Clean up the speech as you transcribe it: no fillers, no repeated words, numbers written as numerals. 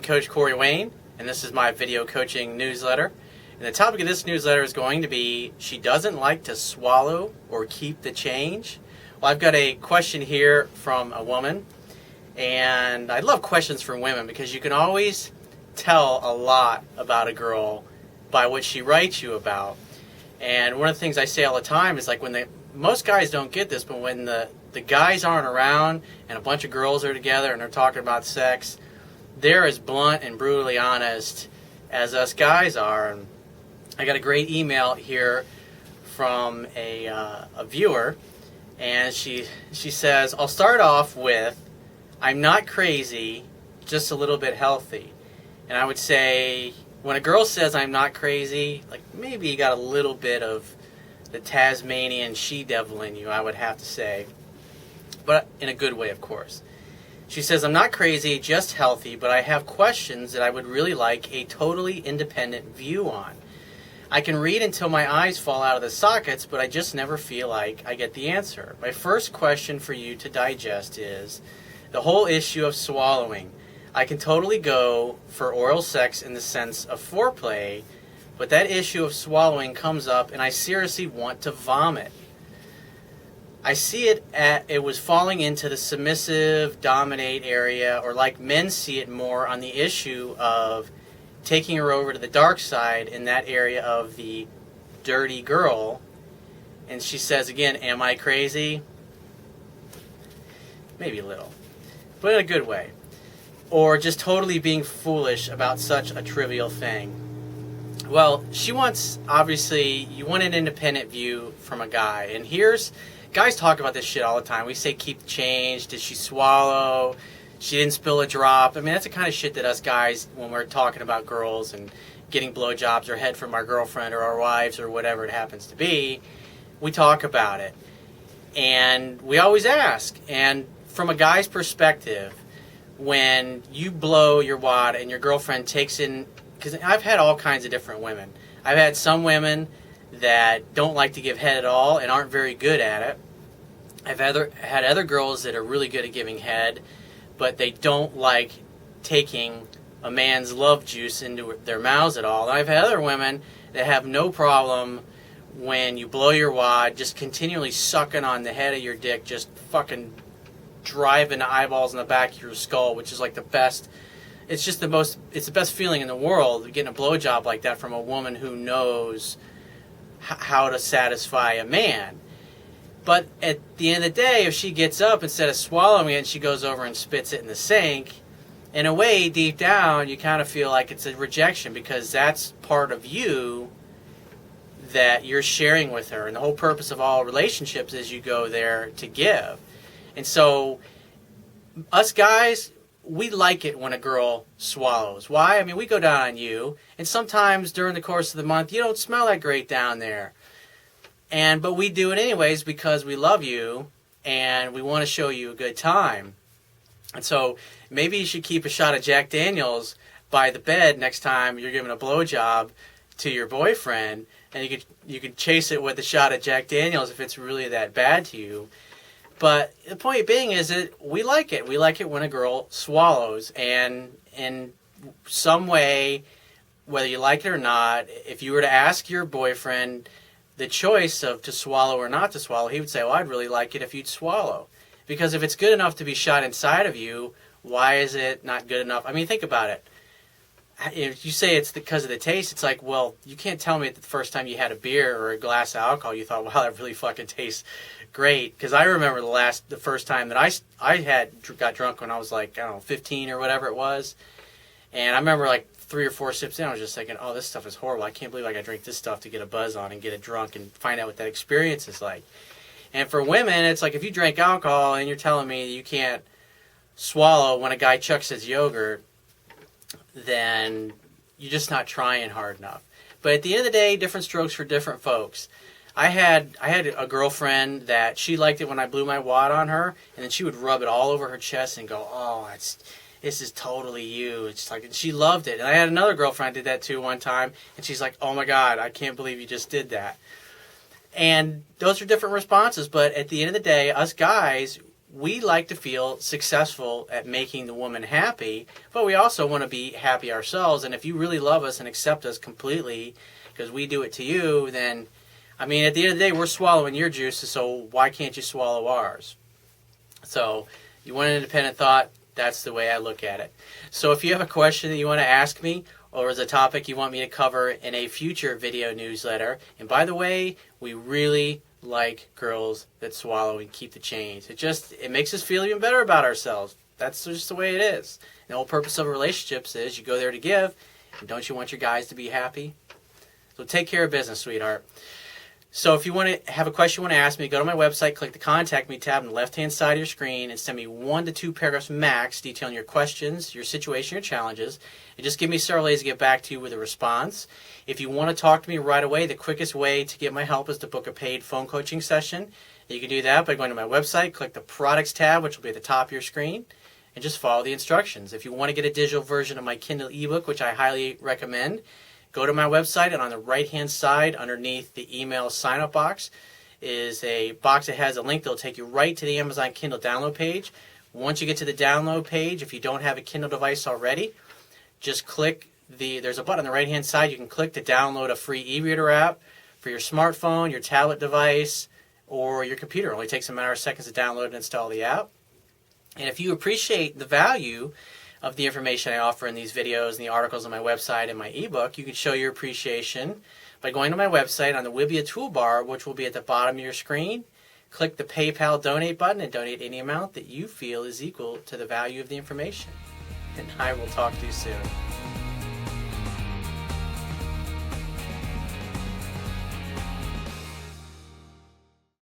Coach Corey Wayne, and this is my video coaching newsletter. And the topic of this newsletter is going to be, she doesn't like to swallow or keep the change. Well, I've got a question here from a woman, and I love questions from women because you can always tell a lot about a girl by what she writes you about. And one of the things I say all the time is like most guys don't get this, but when the guys aren't around and a bunch of girls are together and they're talking about sex, they're as blunt and brutally honest as us guys are. And I got a great email here from a viewer, and she says, I'll start off with, I'm not crazy, just a little bit healthy. And I would say, when a girl says I'm not crazy, like maybe you got a little bit of the Tasmanian she-devil in you, I would have to say. But in a good way, of course. She says, I'm not crazy, just healthy, but I have questions that I would really like a totally independent view on. I can read until my eyes fall out of the sockets, but I just never feel like I get the answer. My first question for you to digest is the whole issue of swallowing. I can totally go for oral sex in the sense of foreplay, but that issue of swallowing comes up and I seriously want to vomit. I see it was falling into the submissive, dominate area, or like men see it more on the issue of taking her over to the dark side in that area of the dirty girl. And she says again, am I crazy? Maybe a little, but in a good way. Or just totally being foolish about such a trivial thing. Well, she wants, obviously, you want an independent view from a guy. And guys talk about this shit all the time. We say keep the change, did she swallow, she didn't spill a drop. I mean, that's the kind of shit that us guys, when we're talking about girls and getting blowjobs or head from our girlfriend or our wives or whatever it happens to be, we talk about it. And we always ask. And from a guy's perspective, when you blow your wad and your girlfriend takes in, because I've had all kinds of different women. I've had some women that don't like to give head at all and aren't very good at it. I've had other girls that are really good at giving head, but they don't like taking a man's love juice into their mouths at all. And I've had other women that have no problem when you blow your wad, just continually sucking on the head of your dick, just fucking driving the eyeballs in the back of your skull, which is like the best. It's just it's the best feeling in the world, getting a blowjob like that from a woman who knows how to satisfy a man. But at the end of the day, if she gets up, instead of swallowing it, she goes over and spits it in the sink, in a way, deep down, you kind of feel like it's a rejection because that's part of you that you're sharing with her. And the whole purpose of all relationships is you go there to give. And so, us guys, we like it when a girl swallows. Why? I mean, we go down on you, and sometimes during the course of the month, you don't smell that great down there. But we do it anyways because we love you, and we want to show you a good time. And so, maybe you should keep a shot of Jack Daniels by the bed next time you're giving a blowjob to your boyfriend, and you could chase it with a shot of Jack Daniels if it's really that bad to you. But the point being is that we like it. We like it when a girl swallows. And in some way, whether you like it or not, if you were to ask your boyfriend the choice of to swallow or not to swallow, he would say, well, I'd really like it if you'd swallow. Because if it's good enough to be shot inside of you, why is it not good enough? I mean, think about it. If you say it's because of the taste, it's like, well, you can't tell me that the first time you had a beer or a glass of alcohol, you thought, wow, that really fucking tastes great. Because I remember the first time that I got drunk when I was like, I don't know, 15 or whatever it was. And I remember like 3 or 4 sips in, I was just thinking, oh, this stuff is horrible. I can't believe I got to drink this stuff to get a buzz on and get it drunk and find out what that experience is like. And for women, it's like if you drank alcohol and you're telling me you can't swallow when a guy chucks his yogurt, then you're just not trying hard enough. But at the end of the day, different strokes for different folks. I had a girlfriend that she liked it when I blew my wad on her, and then she would rub it all over her chest and go, oh, this is totally you. It's like, and she loved it. And I had another girlfriend I did that to one time, and she's like, oh my God, I can't believe you just did that. And those are different responses, but at the end of the day, us guys, we like to feel successful at making the woman happy, but we also want to be happy ourselves. And if you really love us and accept us completely because we do it to you, then, I mean, at the end of the day, we're swallowing your juices, so why can't you swallow ours? So you want an independent thought? That's the way I look at it. So if you have a question that you want to ask me, or as a topic you want me to cover in a future video newsletter, and by the way, we really like girls that swallow and keep the change. It makes us feel even better about ourselves. That's just the way it is. The whole purpose of relationships is you go there to give, and don't you want your guys to be happy? So take care of business, sweetheart. So if you want to have a question you want to ask me, go to my website, click the Contact Me tab on the left-hand side of your screen, and send me 1 to 2 paragraphs max detailing your questions, your situation, your challenges, and just give me several days to get back to you with a response. If you want to talk to me right away, the quickest way to get my help is to book a paid phone coaching session. You can do that by going to my website, click the Products tab, which will be at the top of your screen, and just follow the instructions. If you want to get a digital version of my Kindle ebook, which I highly recommend, go to my website, and on the right-hand side, underneath the email sign-up box, is a box that has a link that will take you right to the Amazon Kindle download page. Once you get to the download page, if you don't have a Kindle device already, just click there's a button on the right-hand side. You can click to download a free e-reader app for your smartphone, your tablet device, or your computer. It only takes a matter of seconds to download and install the app. And if you appreciate the value of the information I offer in these videos and the articles on my website and my ebook, you can show your appreciation by going to my website on the Wibbia toolbar, which will be at the bottom of your screen. Click the PayPal donate button and donate any amount that you feel is equal to the value of the information. And I will talk to you soon.